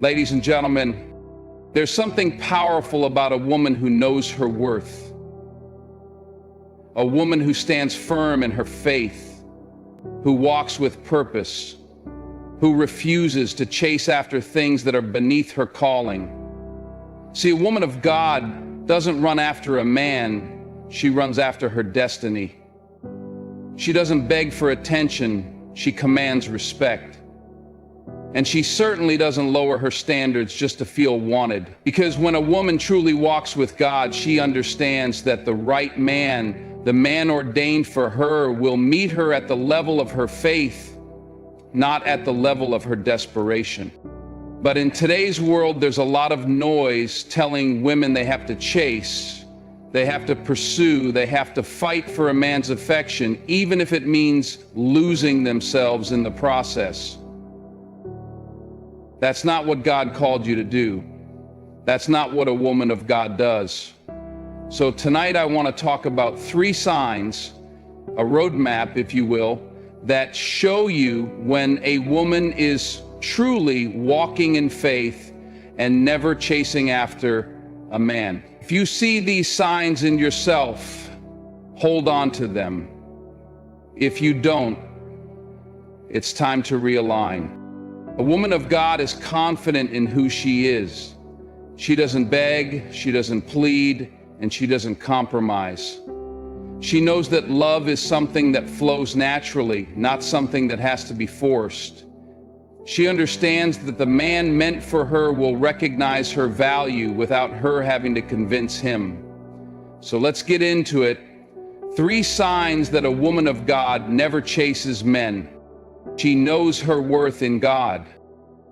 Ladies and gentlemen, there's something powerful about a woman who knows her worth. A woman who stands firm in her faith, who walks with purpose, who refuses to chase after things that are beneath her calling. See, a woman of God doesn't run after a man, she runs after her destiny. She doesn't beg for attention, she commands respect. And she certainly doesn't lower her standards just to feel wanted. Because when a woman truly walks with God, she understands that the right man, the man ordained for her, will meet her at the level of her faith, not at the level of her desperation. But in today's world, there's a lot of noise telling women they have to chase, they have to pursue, they have to fight for a man's affection, even if it means losing themselves in the process. That's not what God called you to do. That's not what a woman of God does. So tonight I want to talk about 3 signs, a roadmap, if you will, that show you when a woman is truly walking in faith and never chasing after a man. If you see these signs in yourself, hold on to them. If you don't, it's time to realign. A woman of God is confident in who she is. She doesn't beg, she doesn't plead, and she doesn't compromise. She knows that love is something that flows naturally, not something that has to be forced. She understands that the man meant for her will recognize her value without her having to convince him. So let's get into it. 3 signs that a woman of God never chases men. She knows her worth in God.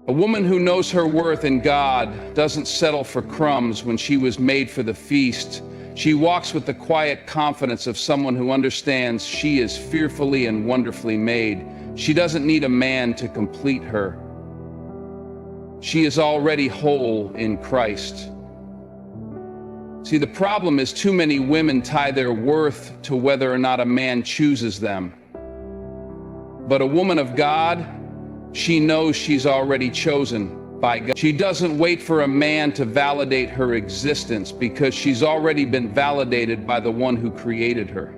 A woman who knows her worth in God doesn't settle for crumbs when she was made for the feast. She walks with the quiet confidence of someone who understands she is fearfully and wonderfully made. She doesn't need a man to complete her. She is already whole in Christ. See, the problem is too many women tie their worth to whether or not a man chooses them. But a woman of God, she knows she's already chosen by God. She doesn't wait for a man to validate her existence because she's already been validated by the one who created her.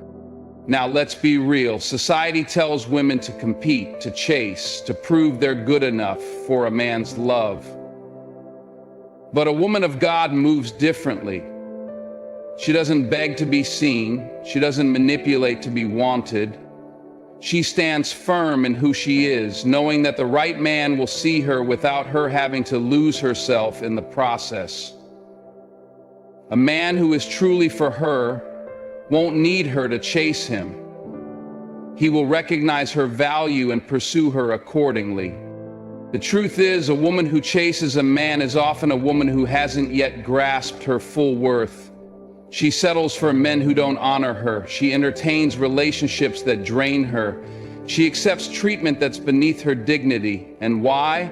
Now let's be real. Society tells women to compete, to chase, to prove they're good enough for a man's love. But a woman of God moves differently. She doesn't beg to be seen. She doesn't manipulate to be wanted. She stands firm in who she is, knowing that the right man will see her without her having to lose herself in the process. A man who is truly for her won't need her to chase him. He will recognize her value and pursue her accordingly. The truth is, a woman who chases a man is often a woman who hasn't yet grasped her full worth. She settles for men who don't honor her. She entertains relationships that drain her. She accepts treatment that's beneath her dignity. And why?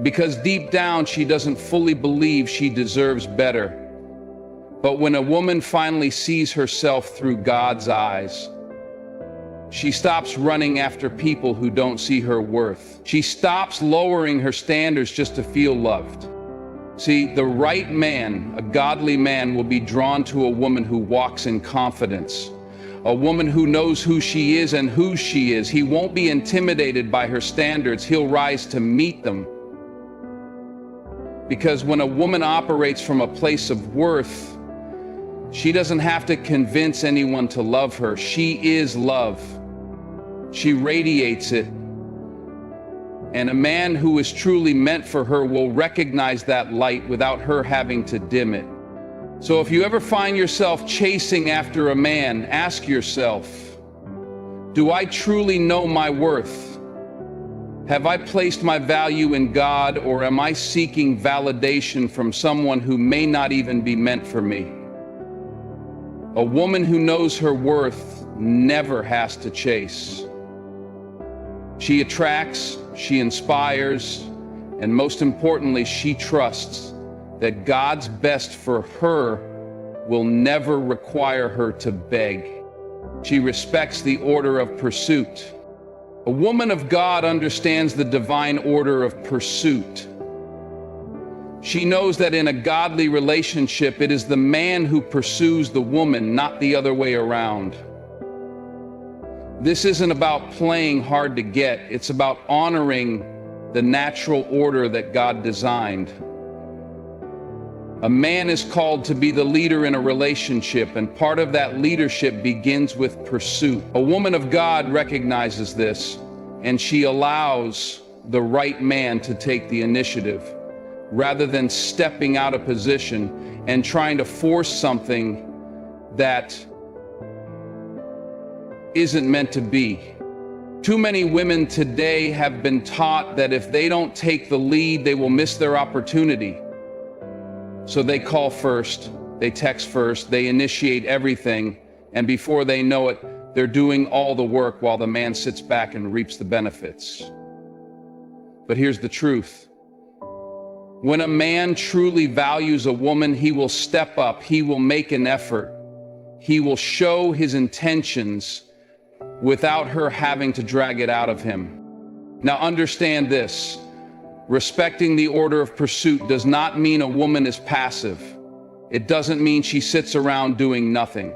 Because deep down, she doesn't fully believe she deserves better. But when a woman finally sees herself through God's eyes, she stops running after people who don't see her worth. She stops lowering her standards just to feel loved. See, the right man, a godly man, will be drawn to a woman who walks in confidence, a woman who knows who she is and whose she is. He won't be intimidated by her standards. He'll rise to meet them. Because when a woman operates from a place of worth, she doesn't have to convince anyone to love her. She is love. She radiates it. And a man who is truly meant for her will recognize that light without her having to dim it. So if you ever find yourself chasing after a man, ask yourself, do I truly know my worth? Have I placed my value in God, or am I seeking validation from someone who may not even be meant for me? A woman who knows her worth never has to chase. She attracts, she inspires, and most importantly, she trusts that God's best for her will never require her to beg. She respects the order of pursuit. A woman of God understands the divine order of pursuit. She knows that in a godly relationship, it is the man who pursues the woman, not the other way around. This isn't about playing hard to get. It's about honoring the natural order that God designed. A man is called to be the leader in a relationship, and part of that leadership begins with pursuit. A woman of God recognizes this, and she allows the right man to take the initiative, rather than stepping out of position and trying to force something that isn't meant to be. Too many women today have been taught that if they don't take the lead, they will miss their opportunity. So they call first, they text first, they initiate everything, and before they know it, they're doing all the work while the man sits back and reaps the benefits. But here's the truth. When a man truly values a woman, he will step up, he will make an effort, he will show his intentions without her having to drag it out of him. Now understand this. Respecting the order of pursuit does not mean a woman is passive. It doesn't mean she sits around doing nothing.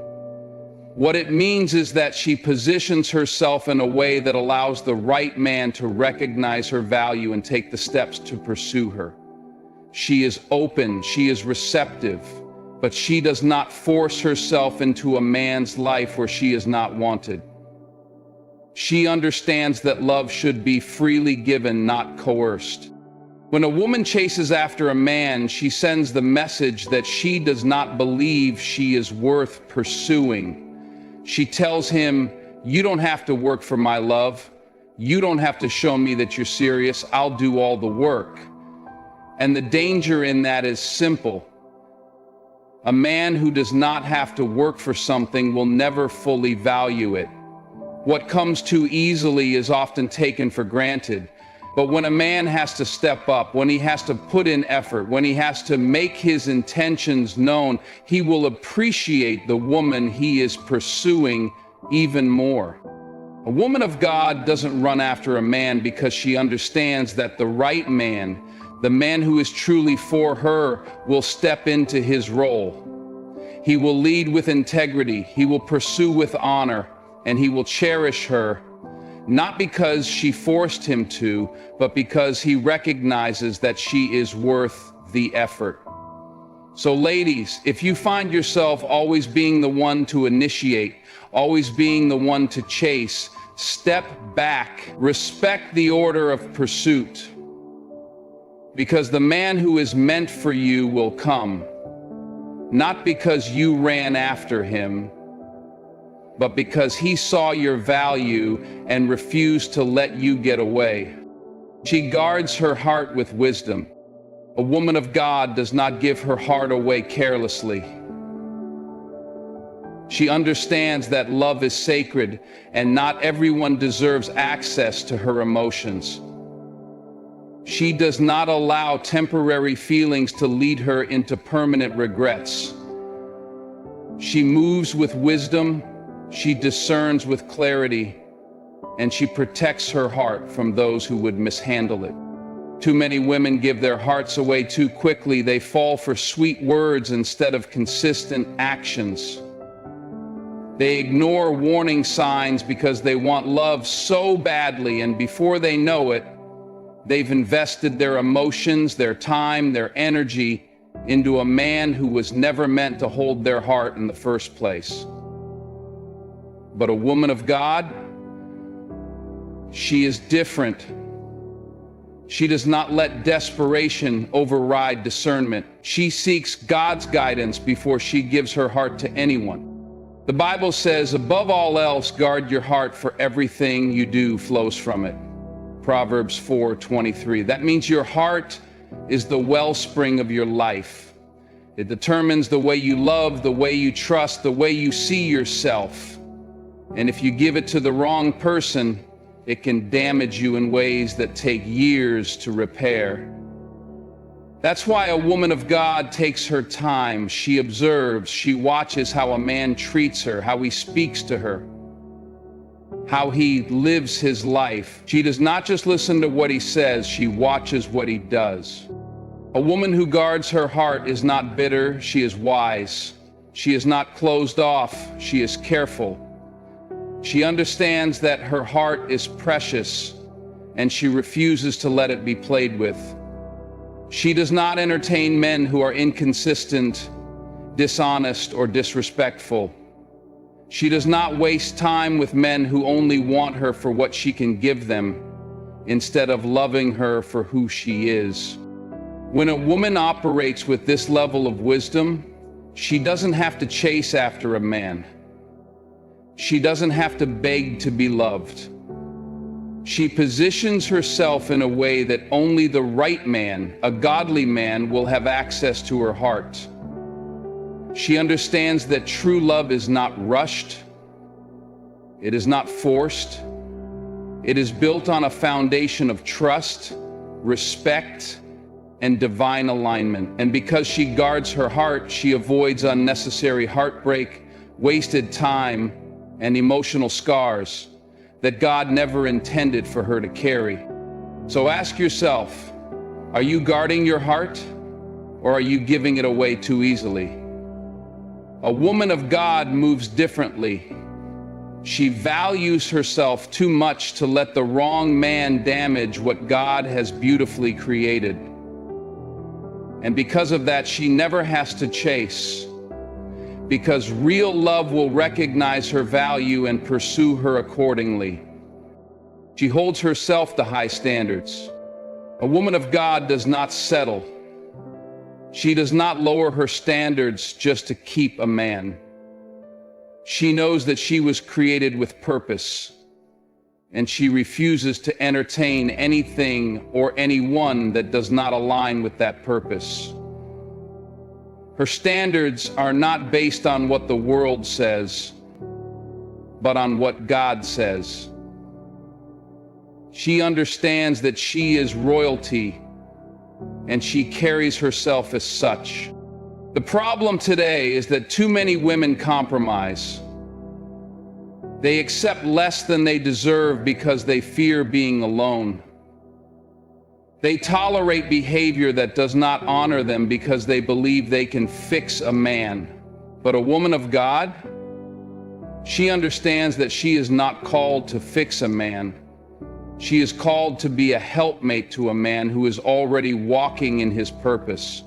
What it means is that she positions herself in a way that allows the right man to recognize her value and take the steps to pursue her. She is open, she is receptive, but she does not force herself into a man's life where she is not wanted. She understands that love should be freely given, not coerced. When a woman chases after a man, she sends the message that she does not believe she is worth pursuing. She tells him, "You don't have to work for my love. You don't have to show me that you're serious. I'll do all the work." And the danger in that is simple. A man who does not have to work for something will never fully value it. What comes too easily is often taken for granted. But when a man has to step up, when he has to put in effort, when he has to make his intentions known, he will appreciate the woman he is pursuing even more. A woman of God doesn't run after a man because she understands that the right man, the man who is truly for her, will step into his role. He will lead with integrity, he will pursue with honor, and he will cherish her, not because she forced him to, but because he recognizes that she is worth the effort. So ladies, if you find yourself always being the one to initiate, always being the one to chase, step back, respect the order of pursuit, because the man who is meant for you will come, not because you ran after him, but because he saw your value and refused to let you get away. She guards her heart with wisdom. A woman of God does not give her heart away carelessly. She understands that love is sacred and not everyone deserves access to her emotions. She does not allow temporary feelings to lead her into permanent regrets. She moves with wisdom, she discerns with clarity, and she protects her heart from those who would mishandle it. Too many women give their hearts away too quickly. They fall for sweet words instead of consistent actions. They ignore warning signs because they want love so badly, and before they know it, they've invested their emotions, their time, their energy into a man who was never meant to hold their heart in the first place. But a woman of God, she is different. She does not let desperation override discernment. She seeks God's guidance before she gives her heart to anyone. The Bible says, above all else, guard your heart, for everything you do flows from it. Proverbs 4:23. That means your heart is the wellspring of your life. It determines the way you love, the way you trust, the way you see yourself. And if you give it to the wrong person, it can damage you in ways that take years to repair. That's why a woman of God takes her time. She observes, she watches how a man treats her, how he speaks to her, how he lives his life. She does not just listen to what he says, she watches what he does. A woman who guards her heart is not bitter, she is wise. She is not closed off, she is careful. She understands that her heart is precious, and she refuses to let it be played with. She does not entertain men who are inconsistent, dishonest, or disrespectful. She does not waste time with men who only want her for what she can give them, instead of loving her for who she is. When a woman operates with this level of wisdom, she doesn't have to chase after a man. She doesn't have to beg to be loved. She positions herself in a way that only the right man, a godly man, will have access to her heart. She understands that true love is not rushed. It is not forced. It is built on a foundation of trust, respect, and divine alignment. And because she guards her heart, she avoids unnecessary heartbreak, wasted time, and emotional scars that God never intended for her to carry. So ask yourself, are you guarding your heart, or are you giving it away too easily? A woman of God moves differently. She values herself too much to let the wrong man damage what God has beautifully created. And because of that, she never has to chase, because real love will recognize her value and pursue her accordingly. She holds herself to high standards. A woman of God does not settle. She does not lower her standards just to keep a man. She knows that she was created with purpose, and she refuses to entertain anything or anyone that does not align with that purpose. Her standards are not based on what the world says, but on what God says. She understands that she is royalty, and she carries herself as such. The problem today is that too many women compromise. They accept less than they deserve because they fear being alone. They tolerate behavior that does not honor them because they believe they can fix a man. But a woman of God, she understands that she is not called to fix a man. She is called to be a helpmate to a man who is already walking in his purpose.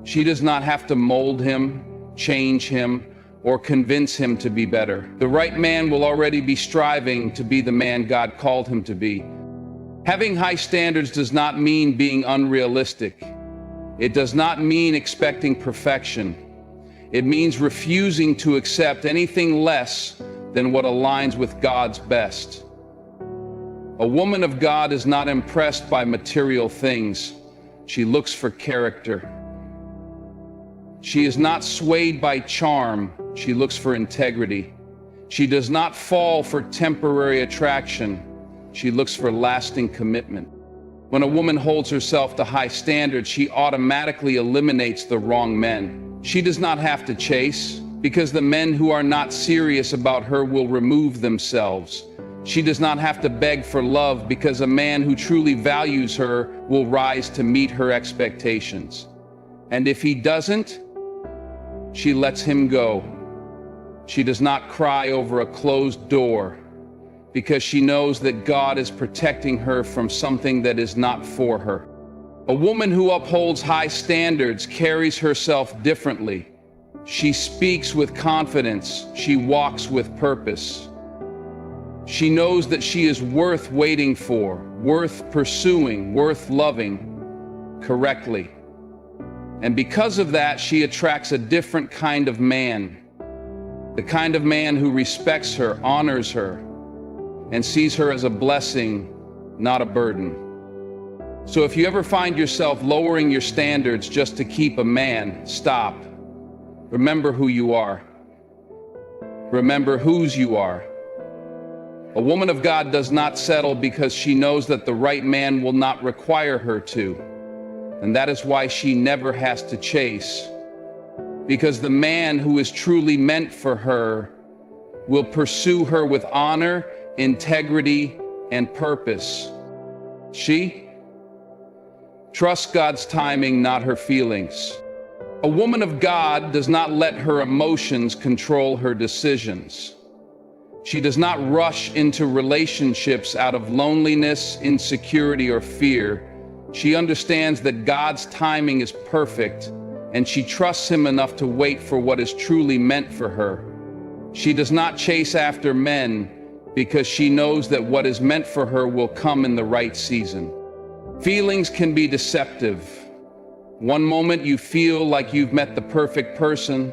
She does not have to mold him, change him, or convince him to be better. The right man will already be striving to be the man God called him to be. Having high standards does not mean being unrealistic. It does not mean expecting perfection. It means refusing to accept anything less than what aligns with God's best. A woman of God is not impressed by material things. She looks for character. She is not swayed by charm. She looks for integrity. She does not fall for temporary attraction. She looks for lasting commitment. When a woman holds herself to high standards, she automatically eliminates the wrong men. She does not have to chase, because the men who are not serious about her will remove themselves. She does not have to beg for love, because a man who truly values her will rise to meet her expectations. And if he doesn't, she lets him go. She does not cry over a closed door, because she knows that God is protecting her from something that is not for her. A woman who upholds high standards carries herself differently. She speaks with confidence. She walks with purpose. She knows that she is worth waiting for, worth pursuing, worth loving correctly. And because of that, she attracts a different kind of man. The kind of man who respects her, honors her, and sees her as a blessing, not a burden. So if you ever find yourself lowering your standards just to keep a man, stop. Remember who you are. Remember whose you are. A woman of God does not settle because she knows that the right man will not require her to. And that is why she never has to chase. Because the man who is truly meant for her will pursue her with honor, integrity, and purpose. She Trust God's timing, not her feelings. A woman of God does not let her emotions control her decisions. She does not rush into relationships out of loneliness, insecurity, or fear. She understands that God's timing is perfect, and she trusts Him enough to wait for what is truly meant for her. She does not chase after men because she knows that what is meant for her will come in the right season. Feelings can be deceptive. One moment you feel like you've met the perfect person.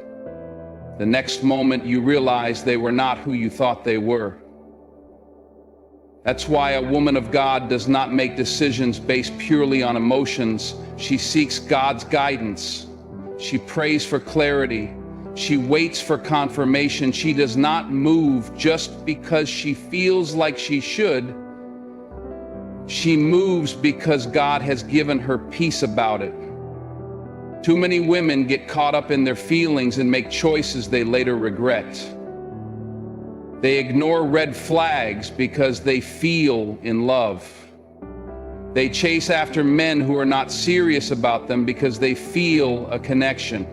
The next moment you realize they were not who you thought they were. That's why a woman of God does not make decisions based purely on emotions. She seeks God's guidance. She prays for clarity. She waits for confirmation. She does not move just because she feels like she should. She moves because God has given her peace about it. Too many women get caught up in their feelings and make choices they later regret. They ignore red flags because they feel in love. They chase after men who are not serious about them because they feel a connection.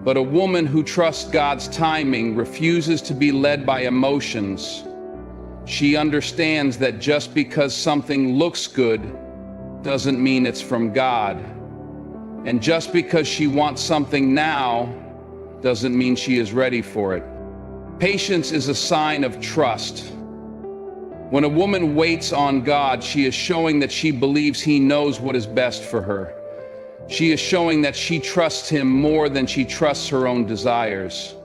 But a woman who trusts God's timing refuses to be led by emotions. She understands that just because something looks good doesn't mean it's from God. And just because she wants something now doesn't mean she is ready for it. Patience is a sign of trust. When a woman waits on God, she is showing that she believes He knows what is best for her. She is showing that she trusts Him more than she trusts her own desires.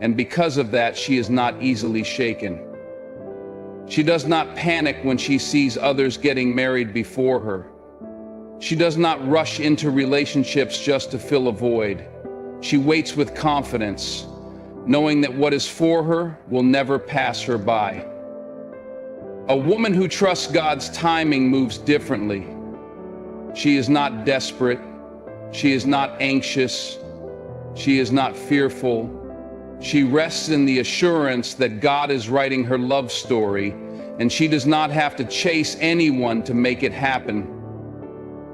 And because of that, she is not easily shaken. She does not panic when she sees others getting married before her. She does not rush into relationships just to fill a void. She waits with confidence, knowing that what is for her will never pass her by. A woman who trusts God's timing moves differently. She is not desperate. She is not anxious. She is not fearful. She rests in the assurance that God is writing her love story, and she does not have to chase anyone to make it happen.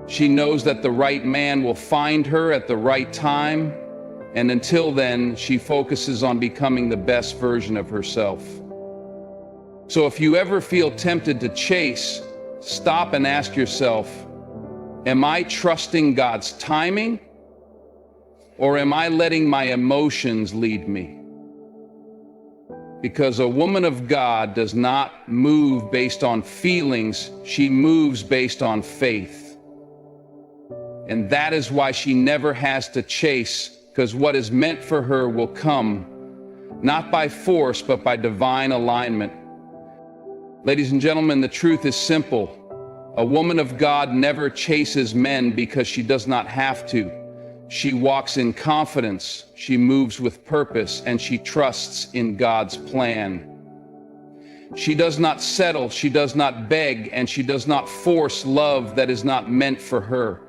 She knows that the right man will find her at the right time, and until then, she focuses on becoming the best version of herself. So if you ever feel tempted to chase, stop and ask yourself, am I trusting God's timing, or am I letting my emotions lead me? Because a woman of God does not move based on feelings, she moves based on faith. And that is why she never has to chase, because what is meant for her will come, not by force, but by divine alignment. Ladies and gentlemen, the truth is simple. A woman of God never chases men because she does not have to. She walks in confidence, she moves with purpose, and she trusts in God's plan. She does not settle, she does not beg, and she does not force love that is not meant for her.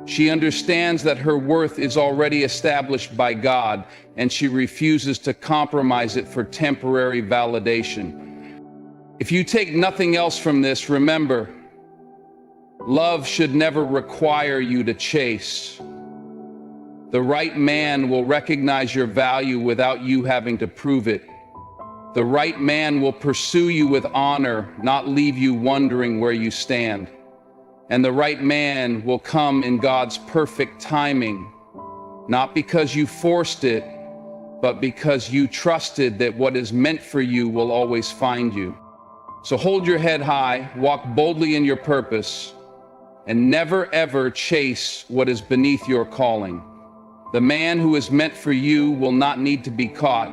She understands that her worth is already established by God, and she refuses to compromise it for temporary validation. If you take nothing else from this, remember, love should never require you to chase. The right man will recognize your value without you having to prove it. The right man will pursue you with honor, not leave you wondering where you stand. And the right man will come in God's perfect timing, not because you forced it, but because you trusted that what is meant for you will always find you. So hold your head high, walk boldly in your purpose, and never ever chase what is beneath your calling. The man who is meant for you will not need to be caught,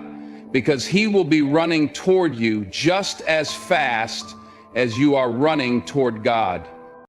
because he will be running toward you just as fast as you are running toward God.